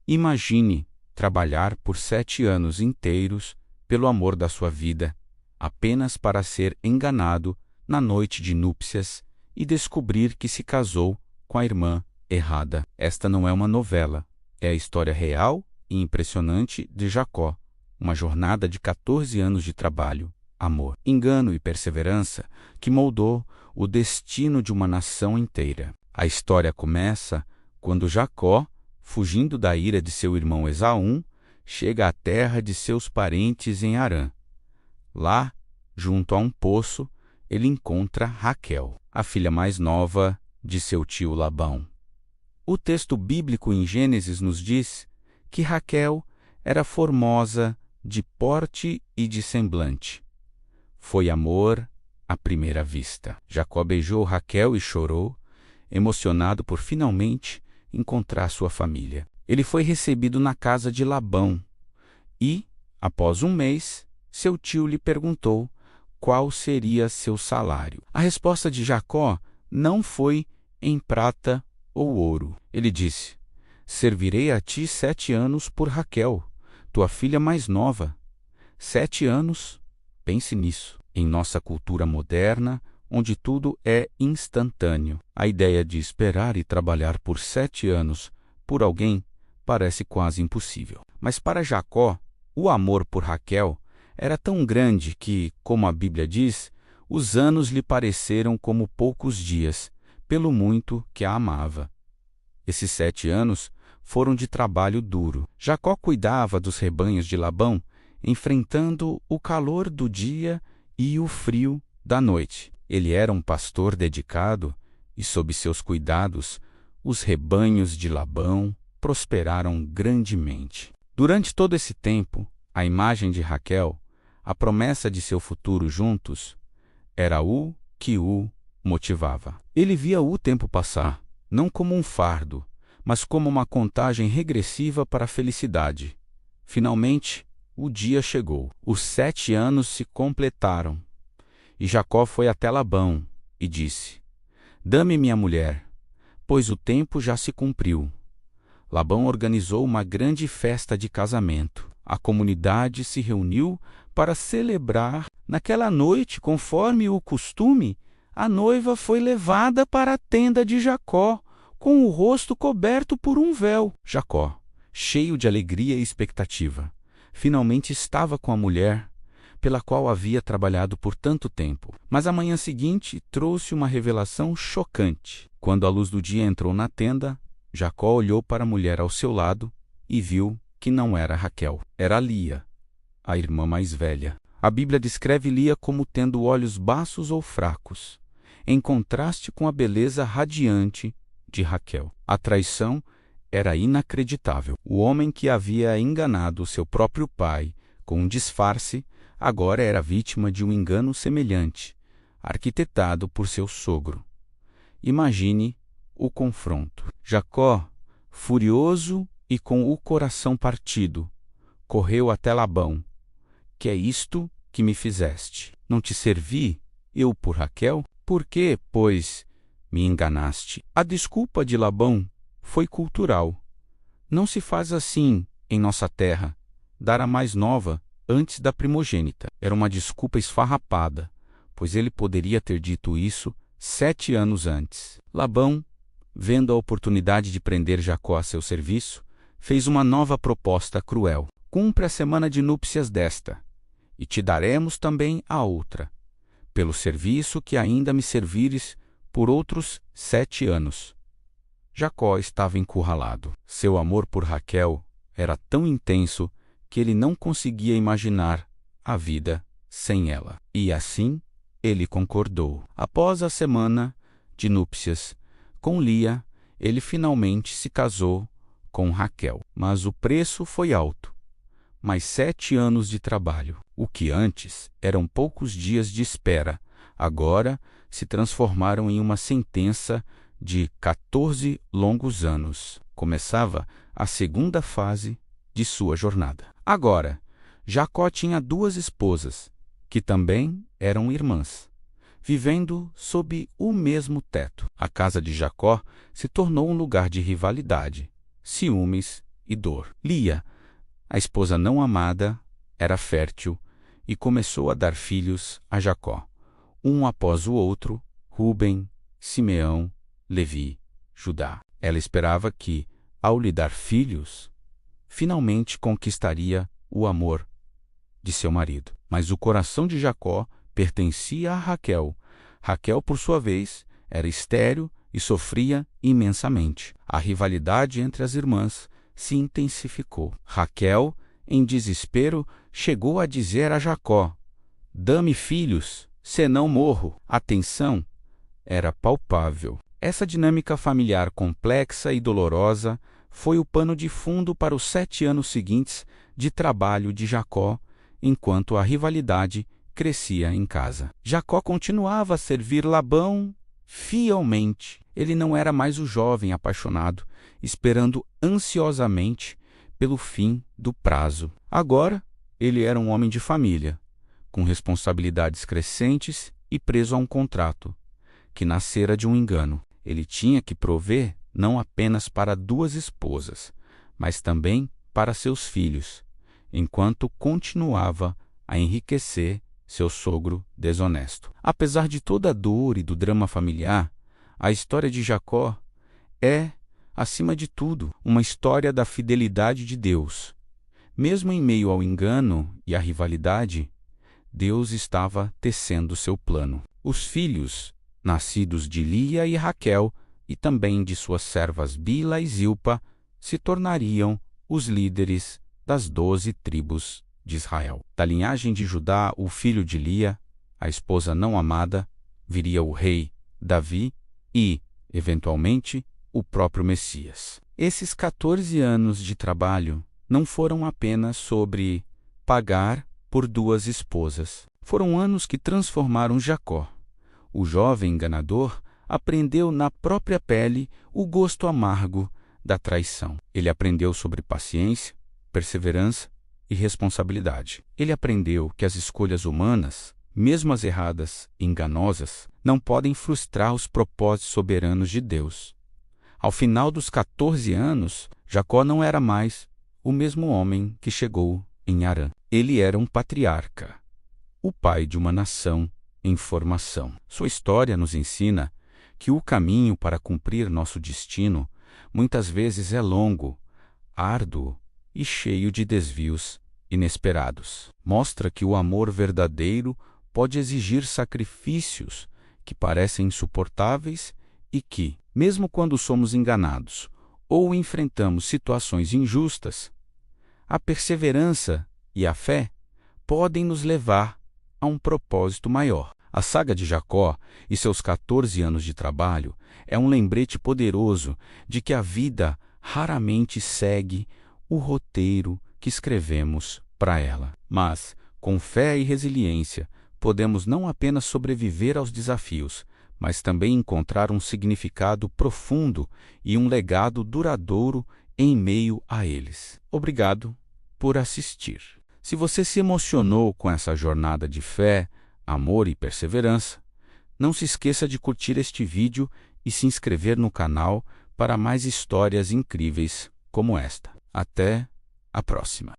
Imagine trabalhar por 7 anos inteiros pelo amor da sua vida, apenas para ser enganado na noite de núpcias e descobrir que se casou com a irmã errada. Esta não é uma novela, é a história real e impressionante de Jacó, uma jornada de 14 anos de trabalho, amor, engano e perseverança que moldou o destino de uma nação inteira. A história começa quando Jacó, fugindo da ira de seu irmão Esaú, chega à terra de seus parentes em Harã. Lá, junto a um poço, ele encontra Raquel, a filha mais nova de seu tio Labão. O texto bíblico em Gênesis nos diz que Raquel era formosa de porte e de semblante. Foi amor à primeira vista. Jacó beijou Raquel e chorou, emocionado por finalmente encontrar sua família. Ele foi recebido na casa de Labão e, após um mês, seu tio lhe perguntou qual seria seu salário. A resposta de Jacó não foi em prata ou ouro. Ele disse: servirei a ti 7 anos por Raquel, tua filha mais nova. 7 anos? Pense nisso. Em nossa cultura moderna, onde tudo é instantâneo, a ideia de esperar e trabalhar por 7 anos por alguém parece quase impossível. Mas para Jacó, o amor por Raquel era tão grande que, como a Bíblia diz, os anos lhe pareceram como poucos dias, pelo muito que a amava. Esses 7 anos foram de trabalho duro. Jacó cuidava dos rebanhos de Labão, enfrentando o calor do dia e o frio da noite. Ele era um pastor dedicado e, sob seus cuidados, os rebanhos de Labão prosperaram grandemente. Durante todo esse tempo, a imagem de Raquel, a promessa de seu futuro juntos, era o que o motivava. Ele via o tempo passar, não como um fardo, mas como uma contagem regressiva para a felicidade. Finalmente, o dia chegou. Os 7 anos se completaram. E Jacó foi até Labão e disse: dá-me minha mulher, pois o tempo já se cumpriu. Labão organizou uma grande festa de casamento. A comunidade se reuniu para celebrar. Naquela noite, conforme o costume, a noiva foi levada para a tenda de Jacó, com o rosto coberto por um véu. Jacó, cheio de alegria e expectativa, finalmente estava com a mulher pela qual havia trabalhado por tanto tempo. Mas a manhã seguinte trouxe uma revelação chocante. Quando a luz do dia entrou na tenda, Jacó olhou para a mulher ao seu lado e viu que não era Raquel. Era Lia, a irmã mais velha. A Bíblia descreve Lia como tendo olhos baços ou fracos, em contraste com a beleza radiante de Raquel. A traição era inacreditável. O homem que havia enganado seu próprio pai com um disfarce agora era vítima de um engano semelhante, arquitetado por seu sogro. Imagine o confronto. Jacó, furioso e com o coração partido, correu até Labão. Que é isto que me fizeste? Não te servi, eu por Raquel? Por que, pois, me enganaste? A desculpa de Labão foi cultural. Não se faz assim em nossa terra, dar a mais nova antes da primogênita. Era uma desculpa esfarrapada, pois ele poderia ter dito isso 7 anos antes. Labão, vendo a oportunidade de prender Jacó a seu serviço, fez uma nova proposta cruel. Cumpre a semana de núpcias desta, e te daremos também a outra, pelo serviço que ainda me servires por outros 7 anos. Jacó estava encurralado. Seu amor por Raquel era tão intenso que ele não conseguia imaginar a vida sem ela. E assim, ele concordou. Após a semana de núpcias com Lia, ele finalmente se casou com Raquel. Mas o preço foi alto. Mais 7 anos de trabalho. O que antes eram poucos dias de espera, agora se transformaram em uma sentença de 14 longos anos. Começava a segunda fase de sua jornada. Agora, Jacó tinha 2 esposas, que também eram irmãs, vivendo sob o mesmo teto. A casa de Jacó se tornou um lugar de rivalidade, ciúmes e dor. Lia, a esposa não amada, era fértil e começou a dar filhos a Jacó, um após o outro: Ruben, Simeão, Levi, Judá. Ela esperava que, ao lhe dar filhos, finalmente conquistaria o amor de seu marido. Mas o coração de Jacó pertencia a Raquel. Raquel, por sua vez, era estéril e sofria imensamente. A rivalidade entre as irmãs se intensificou. Raquel, em desespero, chegou a dizer a Jacó: "Dá-me filhos, senão morro." A tensão era palpável. Essa dinâmica familiar complexa e dolorosa foi o pano de fundo para os 7 anos seguintes de trabalho de Jacó, enquanto a rivalidade crescia em casa. Jacó continuava a servir Labão fielmente. Ele não era mais o jovem apaixonado, esperando ansiosamente pelo fim do prazo. Agora, ele era um homem de família, com responsabilidades crescentes e preso a um contrato que nascera de um engano. Ele tinha que prover não apenas para 2 esposas, mas também para seus filhos, enquanto continuava a enriquecer seu sogro desonesto. Apesar de toda a dor e do drama familiar, a história de Jacó é, acima de tudo, uma história da fidelidade de Deus. Mesmo em meio ao engano e à rivalidade, Deus estava tecendo seu plano. Os filhos, nascidos de Lia e Raquel, e também de suas servas Bila e Zilpa, se tornariam os líderes das 12 tribos de Israel. Da linhagem de Judá, o filho de Lia, a esposa não amada, viria o rei Davi e, eventualmente, o próprio Messias. Esses 14 anos de trabalho não foram apenas sobre pagar por 2 esposas. Foram anos que transformaram Jacó. O jovem enganador aprendeu na própria pele o gosto amargo da traição. Ele aprendeu sobre paciência, perseverança e responsabilidade. Ele aprendeu que as escolhas humanas, mesmo as erradas e enganosas, não podem frustrar os propósitos soberanos de Deus. Ao final dos 14 anos, Jacó não era mais o mesmo homem que chegou em Harã. Ele era um patriarca, o pai de uma nação em formação. Sua história nos ensina que o caminho para cumprir nosso destino muitas vezes é longo, árduo e cheio de desvios inesperados. Mostra que o amor verdadeiro pode exigir sacrifícios que parecem insuportáveis e que, mesmo quando somos enganados ou enfrentamos situações injustas, a perseverança e a fé podem nos levar a um propósito maior. A saga de Jacó e seus 14 anos de trabalho é um lembrete poderoso de que a vida raramente segue o roteiro que escrevemos para ela. Mas, com fé e resiliência, podemos não apenas sobreviver aos desafios, mas também encontrar um significado profundo e um legado duradouro em meio a eles. Obrigado por assistir. Se você se emocionou com essa jornada de fé, amor e perseverança, não se esqueça de curtir este vídeo e se inscrever no canal para mais histórias incríveis como esta. Até a próxima!